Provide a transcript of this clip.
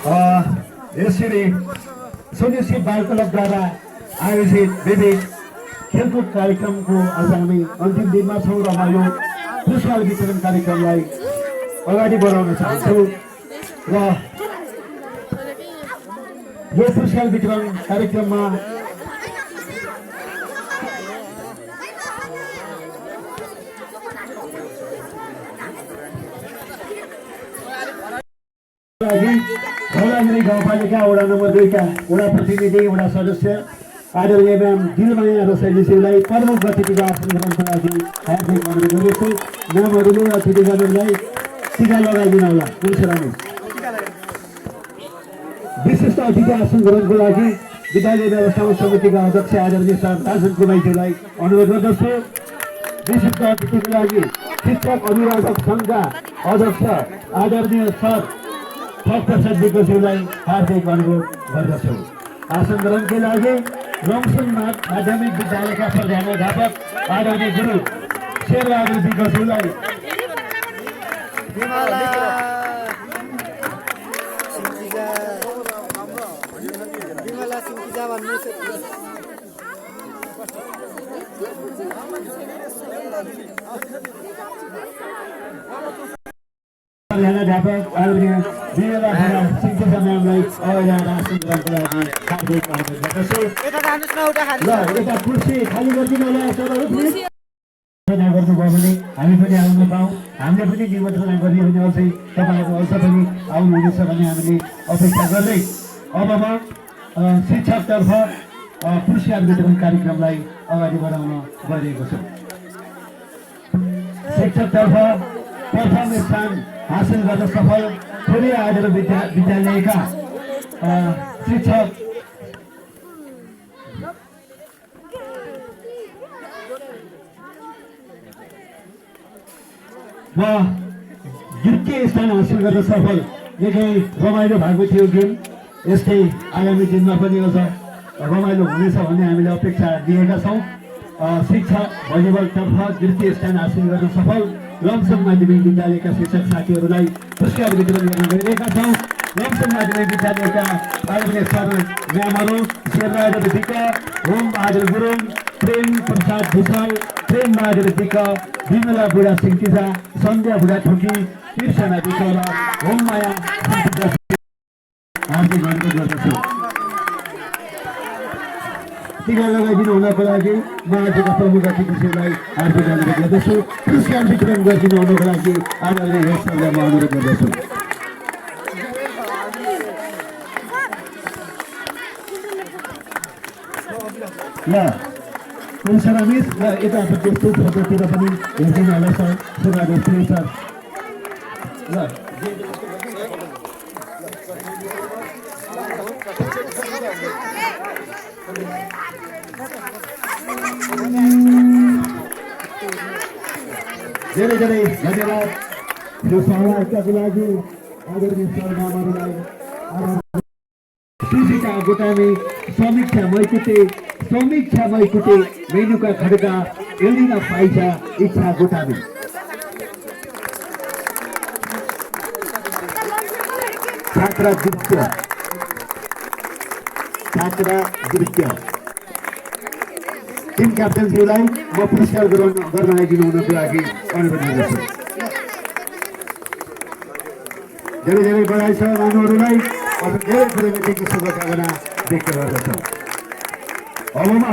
यसरी सुनिश्चित बाल क्लबद्वारा आयोजित विविध खेलकुद कार्यक्रमको आज हामी अन्तिम दिनमा छौँ र म यो पुरस्कार वितरण कार्यक्रमलाई अगाडि बढाउन चाहन्छु र यो पुरस्कार वितरण कार्यक्रममा धौलागिरी गाउँपालिका वडा नम्बर 2 का वडा प्रतिनिधि वडा सदस्य आदरणीय म्याम दिलमाया रसाइलीज्यूलाई प्रमुख अतिथिको आसन ग्रहणको लागि हार्दिक अनुरोध गर्दछु। म्यामहरूले अतिथिगणलाई टीका लगाइदिनु होला। विशिष्ट अतिथि आसन ग्रहणको लागि विद्यालय व्यवस्थापन समितिका अध्यक्ष आदरणीय सर राजन कुमाईज्यूलाई अनुरोध गर्दछु। विशिष्ट अतिथिको लागि शिक्षक अभिभावक सङ्घका अध्यक्ष आदरणीय सर प्रसाद विज्ञज्यूलाई हार्दिक अनुरोध गर्दछु। आसन ग्रहणको लागि रङसुङ माध्यमिक विद्यालयका प्रधानाध्यापक आदरणीय गुरु शेरबहादुर विज्ञज्यूलाई प्रधानाध्यापक आदरणीय विमला सिंहजा म्यामलाई अवधान आसन ग्रहणको लागि हार्दिक अनुरोध गर्दछु। ल यता कुर्सी खाली गरिदिनु होला सरहरू प्लिज। गर्नुभयो भने हामी पनि आउन पाऊँ, हामीले पनि निमन्त्रणा गरियो भने अझै तपाईँहरूको अझ पनि आउनुहुनेछ भन्ने हामीले अपेक्षा गर्दै अब म शिक्षकतर्फ पुरस्कार वितरण कार्यक्रमलाई अगाडि बढाउन गइरहेको छु। शिक्षकतर्फ प्रथम स्थान हासिल गर्न सफल थोरै आदर विद्यालयका शिक्षक र द्वितीय स्थान हासिल गर्न सफल निकै रमाइलो भएको थियो गेम। यस्तै आगामी दिनमा पनि अझ रमाइलो हुनेछ भन्ने हामीले अपेक्षा दिएका छौँ। शिक्षक भलिबलतर्फ द्वितीय स्थान हासिल गर्न सफल लमसङ माध्यमिक विद्यालयका शिक्षक साथीहरूलाई पुरस्कार वितरण गर्न गइरहेका छौँ। लमसङ माध्यमिक विद्यालयका आदरणीय सर म्यामहरू शेरबहादुर विक, होम बहादुर गुरुङ, प्रेम प्रसाद भुषाल, प्रेम बहादुर विक, विमला बुढा सिंहजा, सन्ध्या बुढा ठोकी, तिर्सना विक र होम माया हार्दिक अनुरोध गर्दछु। टीका लगाइदिनु हुनको लागि म आजका प्रमुख अतिथिहरूलाई हार्दिक अनुरोध गर्दछु। पुरस्कार वितरण गरिदिनु हुनको लागि आदरणीय हेडसरलाई म अनुरोध गर्दछु। ल पुरस्कार मिस र यतापट्टि फोटोतिर पनि हेरिदिनु होला सर सुनादेश सर। ल धेरै धेरै धन्यवाद यो सहभागिताको लागि आदरणीय सर म्यामहरूलाई। सुजिता गोटामी, समीक्षा मैकुटे, मेनुका खड्का, एलिना पाइजा, इच्छा गोटामी। छात्रा दृश्य टिम क्याप्टेन्सीलाई म पुरस्कार गर्न आइदिनु हुनको लागि अनुरोध गर्दछु। धेरै धेरै बधाई छ नानीहरूलाई। अब धेरै धेरै शुभकामना व्यक्त गर्दछौँ। अब म